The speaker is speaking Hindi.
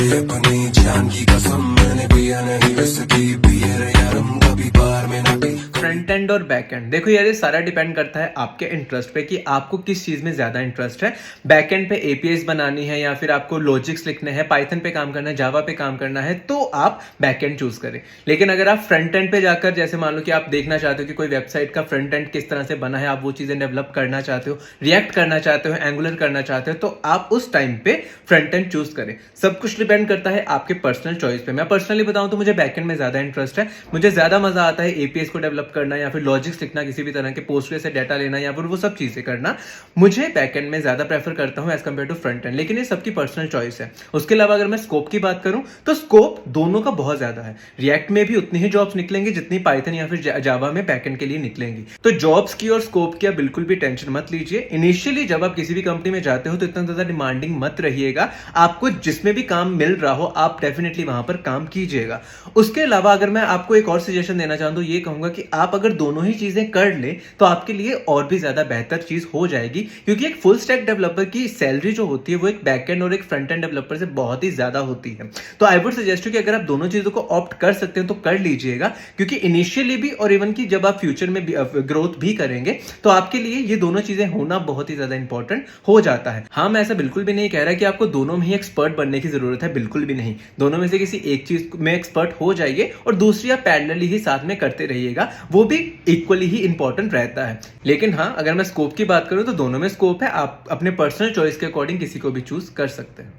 अपनी जान की कसम मैंने पिया नहीं विस्की बियर यारम कभी बार में ना पी। फ्रंट एंड और बैक एंड, देखो यार ये सारा डिपेंड करता है आपके इंटरेस्ट पे कि आपको किस चीज में ज्यादा इंटरेस्ट है। बैक एंड पे एपीआईज बनानी है या फिर आपको लॉजिक्स लिखने हैं, पाइथन पे काम करना है, जावा पे काम करना है, तो आप बैक एंड चूज करें। लेकिन अगर आप फ्रंट एंड पे जाकर जैसे मान लो कि आप देखना चाहते हो कि कोई वेबसाइट का फ्रंट एंड किस तरह से बना है, आप वो चीजें डेवलप करना चाहते हो, रिएक्ट करना चाहते हो, एंगुलर करना चाहते हो, तो आप उस टाइम पे फ्रंट एंड चूज करें। सब कुछ डिपेंड करता है आपके पर्सनल चॉइस पे। मैं पर्सनली बताऊं तो मुझे बैक एंड में ज्यादा इंटरेस्ट है। मुझे ज्यादा मजा आता है एपीएस को डेवलप करना या फिर लॉजिक्स लिखना, किसी भी तरह के पोस्टग्रेस से डाटा लेना या फिर वो सब चीजें करना। मुझे बैकएंड में ज्यादा प्रेफर करता हूं as compare to front end. लेकिन ये सबकी पर्सनल चॉइस है। उसके अलावा अगर मैं स्कोप की बात करूं तो स्कोप दोनों का बहुत ज्यादा है। रिएक्ट में भी उतनी ही जॉब्स निकलेंगी जितनी पाइथन या फिर जावा में बैकएंड के लिए निकलेंगी। तो जॉब्स की और स्कोप की आप बिल्कुल भी टेंशन मत लीजिए। इनिशियली जब आप किसी भी कंपनी में जाते हो तो इतना ज्यादा डिमांडिंग मत रहिएगा। आपको जिसमें भी काम मिल रहा हो आप डेफिनेटली वहां पर काम कीजिएगा। उसके अलावा अगर मैं आपको एक और सजेशन देना चाहूं तो ये कहूंगा कि आप अगर दोनों ही चीजें कर ले तो आपके लिए और भी ज्यादा बेहतर चीज हो जाएगी। क्योंकि एक फुल स्टैक डेवलपर की सैलरी जो होती है वो एक बैकएंड और एक फ्रंट एंड डेवलपर से बहुत ही ज्यादा होती है। तो आई वुड सजेस्ट कि अगर आप दोनों चीजों को ऑप्ट कर सकते हैं तो कर लीजिएगा। क्योंकि इनिशियली भी और इवन की जब आप फ्यूचर में ग्रोथ भी करेंगे तो आपके लिए ये दोनों चीजें होना बहुत ही ज्यादा इंपॉर्टेंट हो जाता है। हाँ, मैं ऐसा बिल्कुल भी नहीं कह रहा कि आपको दोनों में ही एक्सपर्ट बनने की जरूरत है, बिल्कुल भी नहीं। दोनों में से किसी एक चीज में एक्सपर्ट हो जाइए और दूसरी आप पैरेलली ही साथ में करते रहिएगा, वो भी इक्वली ही इंपॉर्टेंट रहता है। लेकिन हाँ, अगर मैं स्कोप की बात करूं तो दोनों में स्कोप है। आप अपने पर्सनल चॉइस के अकॉर्डिंग किसी को भी चूज कर सकते हैं।